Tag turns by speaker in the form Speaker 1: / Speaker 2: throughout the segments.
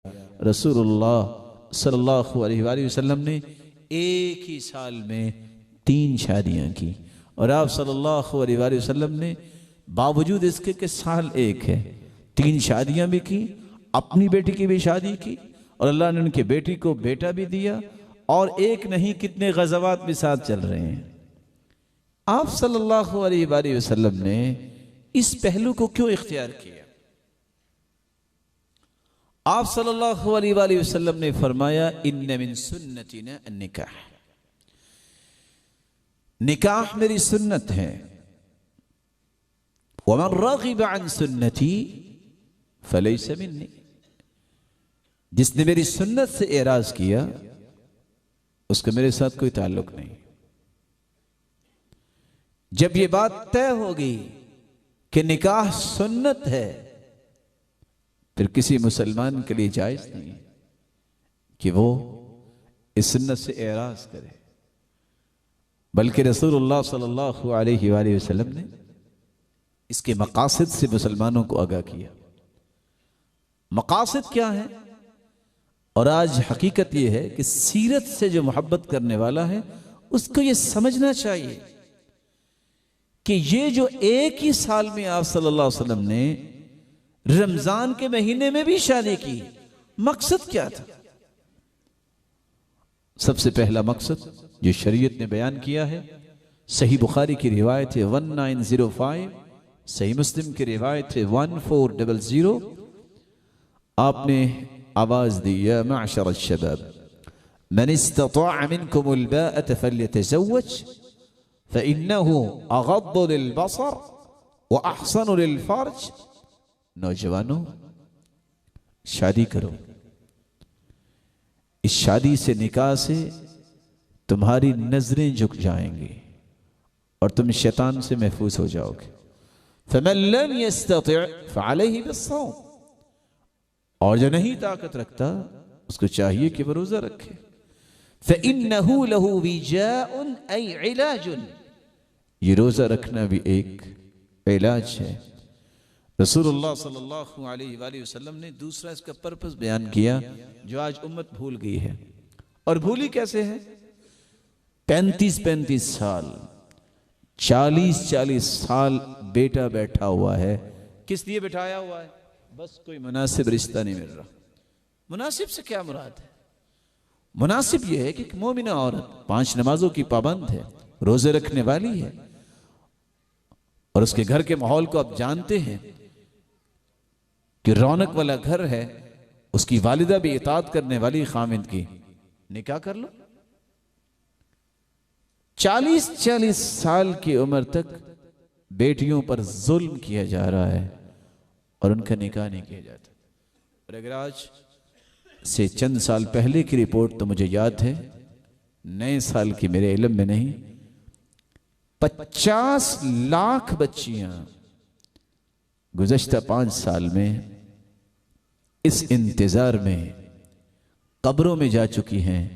Speaker 1: رسول اللہ صلی اللہ علیہ وآلہ وسلم نے ایک ہی سال میں 3 شادیاں کی، اور آپ صلی اللہ علیہ وآلہ وسلم نے باوجود اس کے کہ سال ایک ہے 3 شادیاں بھی کی، اپنی بیٹی کی بھی شادی کی، اور اللہ نے ان کے بیٹی کو بیٹا بھی دیا، اور ایک نہیں کتنے غزوات بھی ساتھ چل رہے ہیں۔ آپ صلی اللہ علیہ وآلہ وسلم نے اس پہلو کو کیوں اختیار کیا؟ آپ صلی اللہ علیہ وآلہ وسلم نے فرمایا ان من سنتنا النکاح، نکاح میری سنت ہے، ومن رغب عن سنتی فلیس منی، جس نے میری سنت سے اعراض کیا اس کا میرے ساتھ کوئی تعلق نہیں۔ جب یہ بات طے ہوگی کہ نکاح سنت ہے، پھر کسی مسلمان کے لیے جائز نہیں کہ وہ اس سنت سے اعراض کرے، بلکہ رسول اللہ صلی اللہ علیہ وآلہ وسلم نے اس کے مقاصد سے مسلمانوں کو آگاہ کیا۔ مقاصد کیا ہیں؟ اور آج حقیقت یہ ہے کہ سیرت سے جو محبت کرنے والا ہے اس کو یہ سمجھنا چاہیے کہ یہ جو ایک ہی سال میں آپ صلی اللہ علیہ وسلم نے رمضان کے مہینے میں بھی شادی کی، مقصد کیا تھا؟ سب سے پہلا مقصد جو شریعت نے بیان کیا ہے، صحیح بخاری کی روایت ہے 1905، صحیح مسلم کی روایت ہے 1400، آپ نے آواز دی یا معشر الشباب من استطاع منكم الباءة فليتزوج فإنه أغض للبصر وأحسن للفرج۔ نوجوانوں شادی کرو، اس شادی سے نکاح سے تمہاری نظریں جھک جائیں گی اور تم شیطان سے محفوظ ہو جاؤ گے۔ فمن لم يستطع فعليه بالصوم، اور جو نہیں طاقت رکھتا اس کو چاہیے کہ وہ روزہ رکھے۔ فإنه له وجاء أي علاج، یہ روزہ رکھنا بھی ایک علاج ہے۔ رسول اللہ صلی اللہ علیہ وآلہ وسلم نے دوسرا اس کا پرپس بیان کیا جو آج امت بھول گئی ہے، اور بھولی کیسے ہے؟ 35 سال 40 سال بیٹا بیٹھا ہوا ہے، کس لیے بٹھایا ہوا ہے؟ بس کوئی مناسب رشتہ نہیں مل رہا۔ مناسب سے کیا مراد ہے؟ مناسب یہ ہے کہ ایک مومنہ عورت 5 نمازوں کی پابند ہے، روزے رکھنے والی ہے، اور اس کے گھر کے ماحول کو آپ جانتے ہیں کہ رونق والا گھر ہے، اس کی والدہ بھی اطاعت کرنے والی خامند کی، نکاح کر لو۔ 40 سال کی عمر تک بیٹیوں پر ظلم کیا جا رہا ہے اور ان کا نکاح نہیں کیا جاتا۔ اور اگر آج سے چند سال پہلے کی رپورٹ تو مجھے یاد ہے، نئے سال کی میرے علم میں نہیں، 50 لاکھ بچیاں گزشتہ 5 سال میں اس انتظار میں قبروں میں جا چکی ہیں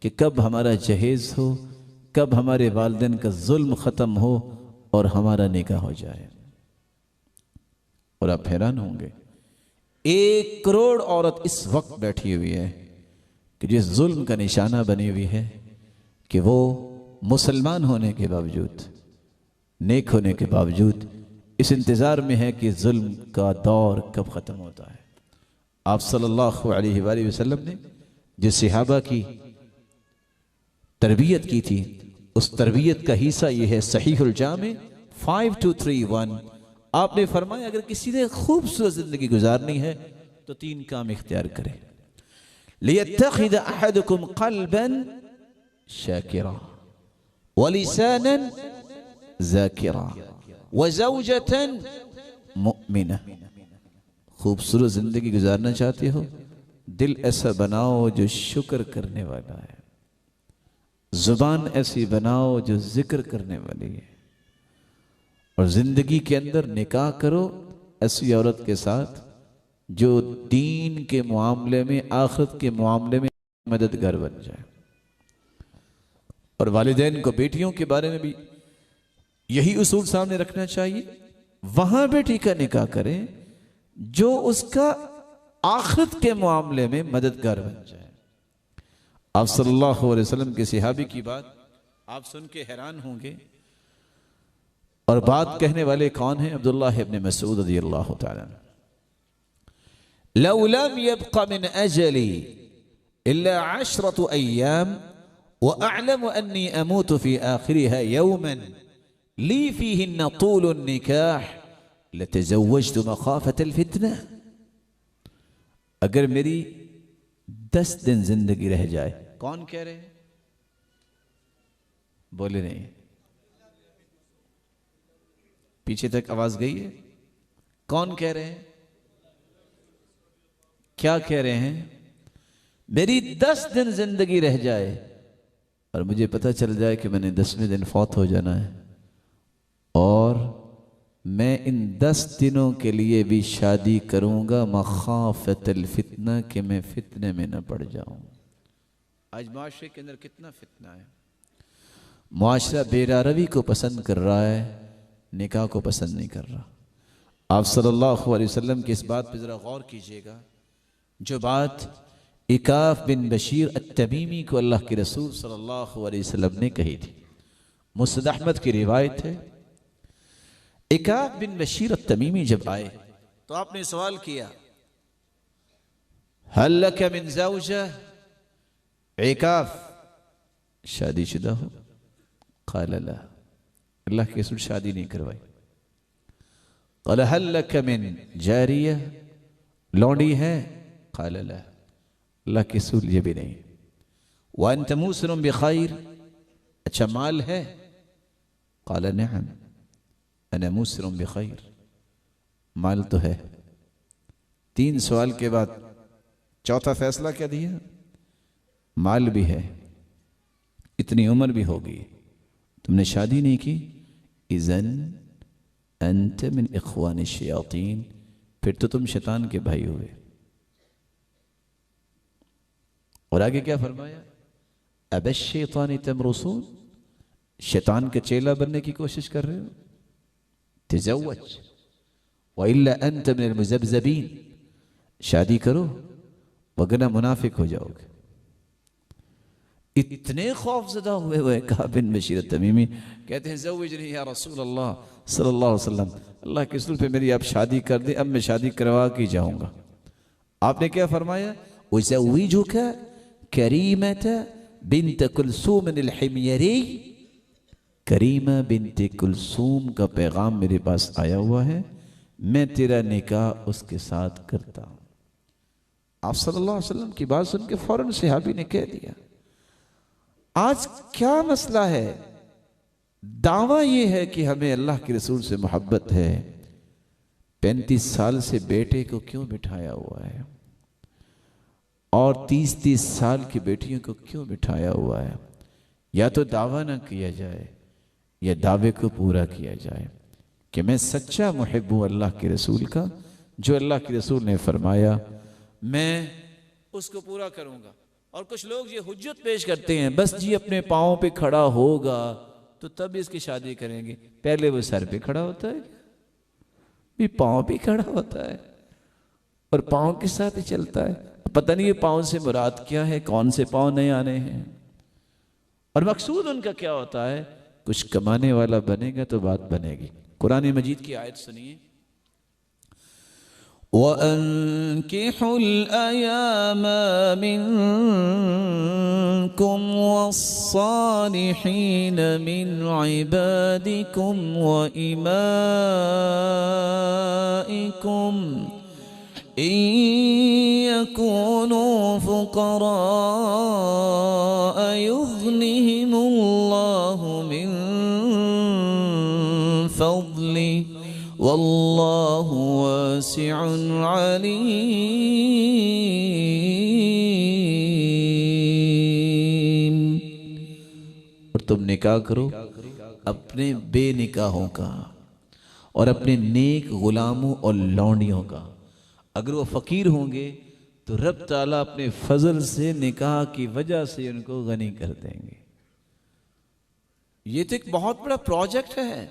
Speaker 1: کہ کب ہمارا جہیز ہو، کب ہمارے والدین کا ظلم ختم ہو اور ہمارا نکاح ہو جائے۔ اور آپ حیران ہوں گے 1 کروڑ عورت اس وقت بیٹھی ہوئی ہے کہ جس ظلم کا نشانہ بنی ہوئی ہے کہ وہ مسلمان ہونے کے باوجود، نیک ہونے کے باوجود اس انتظار میں ہے کہ ظلم کا دور کب ختم ہوتا ہے۔ آپ صلی اللہ علیہ وآلہ وسلم نے جس صحابہ کی تربیت کی تھی، اس تربیت کا حصہ یہ ہے صحیح الجامع 5231۔ آپ نے فرمایا اگر کسی نے خوبصورت زندگی گزارنی ہے تو 3 کام اختیار کرے۔ لِيَتَّخِذَ أَحَدُكُمْ قَلْبًا شَاكِرًا وَلِسَانًا ذَاكِرًا وَزَوْجَةً مُؤْمِنَةً۔ خوبصورت زندگی گزارنا چاہتے ہو، دل ایسا بناؤ جو شکر کرنے والا ہے، زبان ایسی بناؤ جو ذکر کرنے والی ہے، اور زندگی کے اندر نکاح کرو ایسی عورت کے ساتھ جو دین کے معاملے میں، آخرت کے معاملے میں مددگار بن جائے۔ اور والدین کو بیٹیوں کے بارے میں بھی یہی اصول سامنے رکھنا چاہیے، وہاں بیٹی کا نکاح کریں جو اس کا آخرت کے معاملے میں مددگار بن جائے۔ آپ صلی اللہ علیہ وسلم کے صحابی کی بات آپ سن کے حیران ہوں گے، اور بات کہنے والے کون ہیں؟ عبداللہ ابن مسعود رضی اللہ تعالیٰ عنہ۔ لو لم يبق من أجلي إلا 10 أيام وأعلم أني أموت في آخرها يوما لي فيهن طول النكاح لتزوجت مخافة الفتنة۔ اگر میری 10 دن زندگی رہ جائے، کون کہہ رہے ہیں؟ بولے نہیں، پیچھے تک آواز گئی ہے؟ کون کہہ رہے ہیں؟ کیا کہہ رہے ہیں؟ میری 10 دن زندگی رہ جائے اور مجھے پتہ چل جائے کہ میں نے 10ویں دن فوت ہو جانا ہے، اور میں ان 10 دنوں کے لیے بھی شادی کروں گا مخافت الفتنہ، کہ میں فتنے میں نہ پڑ جاؤں۔ آج معاشرے کے اندر کتنا فتنہ ہے، معاشرہ بیراروی کو پسند کر رہا ہے، نکاح کو پسند نہیں کر رہا۔ آپ صلی اللہ علیہ وسلم کی اس بات پہ ذرا غور کیجئے گا، جو بات عکاف بن بشیر التمیمی کو اللہ کے رسول صلی اللہ علیہ وسلم نے کہی تھی، مسند احمد کی روایت ہے۔ عکاف بن بشیر التمیمی جب آئے تو آپ نے سوال کیا، هل لك من زوجہ؟ عکاف شادی شدہ ہو؟ قال لا، اللہ کے رسول شادی نہیں کروائی۔ قال هل لك من جاریہ؟ لونڈی ہے؟ قال لا، اللہ کے رسول یہ بھی نہیں۔ وانت موسر بخیر؟ اچھا مال ہے؟ قال نعم انا موسر بخیر، مال تو ہے۔ 3 سوال کے بعد چوتھا فیصلہ کیا دیا؟ مال بھی ہے، اتنی عمر بھی ہوگی، تم نے شادی نہیں کی، اذن انت من اخوان الشیاطین، پھر تو تم شیطان کے بھائی ہوئے۔ اور آگے کیا فرمایا؟ اب الشیطان تمرسون، شیطان کے چیلا بننے کی کوشش کر رہے ہو؟ تزوج وَإِلَّا أَنْتَ مِنَ الْمُزَبْزَبِينَ، شادی کرو وگرنہ منافق ہو جاؤ گے۔ اتنے خوف زدہ ہوئے کعب بن بشیر التمیمی کہتے ہیں زوجنی یا رسول اللہ صلی اللہ علیہ وسلم، اللہ کے رسول پہ میری آپ شادی کر دیں، اب میں شادی کروا کے جاؤں گا۔ آپ نے کیا فرمایا؟ وَزَوِّجُكَ كَرِيمَةَ بِنْتَ كُلْثُومٍ الْحِمْيَرِيِّ، کریمہ بنت کلثوم کا پیغام میرے پاس آیا ہوا ہے، میں تیرا نکاح اس کے ساتھ کرتا ہوں۔ آپ صلی اللہ علیہ وسلم کی بات سن کے فوراً صحابی نے کہہ دیا، آج کیا مسئلہ ہے؟ دعویٰ یہ ہے کہ ہمیں اللہ کے رسول سے محبت ہے، 35 سال سے بیٹے کو کیوں بٹھایا ہوا ہے، اور 30 سال کی بیٹیوں کو کیوں بٹھایا ہوا ہے؟ یا تو دعویٰ نہ کیا جائے یا دعوے کو پورا کیا جائے کہ میں سچا محب ہوں اللہ کے رسول کا، جو اللہ کے رسول نے فرمایا میں اس کو پورا کروں گا۔ اور کچھ لوگ یہ حجت پیش کرتے ہیں، بس جی اپنے پاؤں پہ کھڑا ہوگا تو تب اس کی شادی کریں گے۔ پہلے وہ سر پہ کھڑا ہوتا ہے، بھی پاؤں پہ کھڑا ہوتا ہے اور پاؤں کے ساتھ ہی چلتا ہے۔ پتہ نہیں یہ پاؤں سے مراد کیا ہے، کون سے پاؤں نئے آنے ہیں، اور مقصود ان کا کیا ہوتا ہے؟ کچھ کمانے والا بنے گا تو بات بنے گی۔ قرآن مجید کی آیت سنیے، وَأَنكِحُوا الْأَيَامَ مِنْكُمْ وَالصَّالِحِينَ مِنْ عِبَادِكُمْ وَإِمَائِكُمْ إِن يَكُونُوا فُقَرَاءَ يُغْنِهِمُ اللَّهُ مِنْ فَضْلِهِ وَاللَّهُ وَاسِعٌ عَلِيمٌ۔ اور تم نکاح کرو اپنے بے نکاحوں کا اور اپنے نیک غلاموں اور لونڈیوں کا۔ اگر وہ فقیر ہوں گے تو رب تعالیٰ اپنے فضل سے نکاح کی وجہ سے ان کو غنی کر دیں گے۔ یہ تو ایک بہت بڑا پروجیکٹ ہے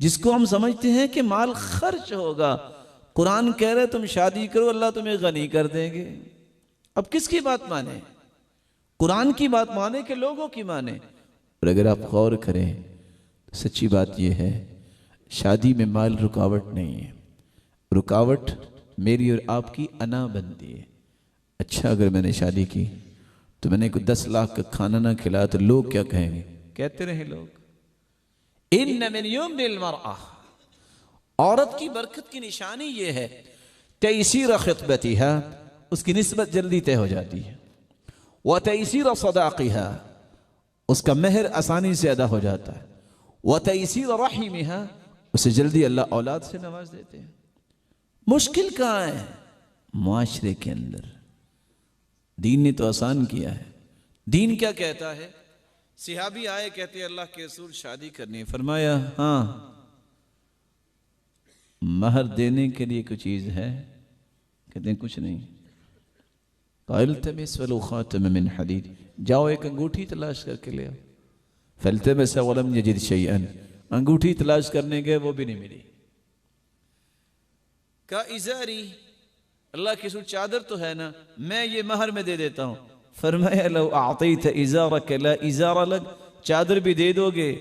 Speaker 1: جس کو ہم سمجھتے ہیں کہ مال خرچ ہوگا، قرآن کہہ رہے تم شادی کرو اللہ تمہیں غنی کر دیں گے. اب کس کی بات مانیں؟ قرآن کی بات مانیں کہ لوگوں کی مانیں؟ اور اگر آپ غور کریں تو سچی بات یہ ہے شادی میں مال رکاوٹ نہیں ہے. رکاوٹ میری اور آپ کی انا بنتی ہے. اچھا اگر میں نے شادی کی تو میں نے کوئی 10 لاکھ کا کھانا نہ کھلایا تو لوگ کیا کہیں گے؟ کہتے رہے لوگ ان من یمن المرأة، عورت کی برکت کی نشانی یہ ہے تیسیر خطبتها، اس کی نسبت جلدی طے ہو جاتی ہے، وتیسیر صداقها، اس کا مہر آسانی سے ادا ہو جاتا ہے، وتیسیر رحمها، اسے جلدی اللہ اولاد سے نواز دیتے ہیں. مشکل کہاں ہے؟ معاشرے کے اندر. دین نے تو آسان کیا ہے. دین کیا کہتا ہے؟ صحابی آئے کہتے ہیں اللہ کے رسول شادی کرنی ہے. فرمایا ہاں مہر دینے کے لیے کوئی چیز ہے؟ کہتے ہیں کچھ نہیں. فَالْتَمِسْ وَلَوْ خَاتَمَ مِنْ حَدِيدٍ، جاؤ ایک انگوٹھی تلاش کر کے لے آؤ. فَالْتَمَسَ وَلَمْ يَجِدْ شَيْئًا، انگوٹھی تلاش کرنے گئے وہ بھی نہیں ملی. کا ازاری، اللہ کے رسول چادر تو ہے نا میں یہ مہر میں دے دیتا ہوں. فرمایا لو اعطیت ازارک لا ازار لک، چادر بھی دے دو گے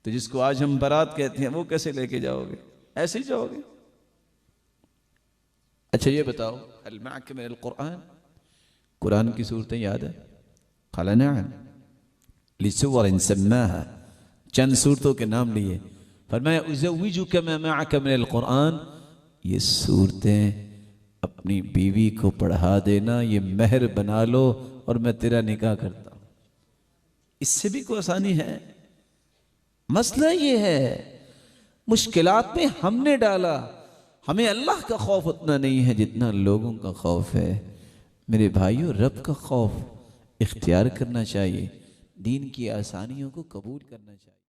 Speaker 1: تو جس کو آج ہم برات کہتے ہیں وہ کیسے لے کے جاؤ گے؟ ایسے ہی جاؤ گے. اچھا یہ بتاؤ هل معك من القرآن، قرآن کی صورتیں یاد ہے؟ قال نعم لسور سماها، چند صورتوں کے نام لیے. فرمایا ازوجک ما معك من القرآن، یہ صورتیں اپنی بیوی کو پڑھا دینا، یہ مہر بنا لو اور میں تیرا نکاح کرتا ہوں. اس سے بھی کوئی آسانی ہے؟ مسئلہ یہ ہے مشکلات میں ہم نے ڈالا. ہمیں اللہ کا خوف اتنا نہیں ہے جتنا لوگوں کا خوف ہے. میرے بھائیوں رب کا خوف اختیار کرنا چاہیے، دین کی آسانیوں کو قبول کرنا چاہیے.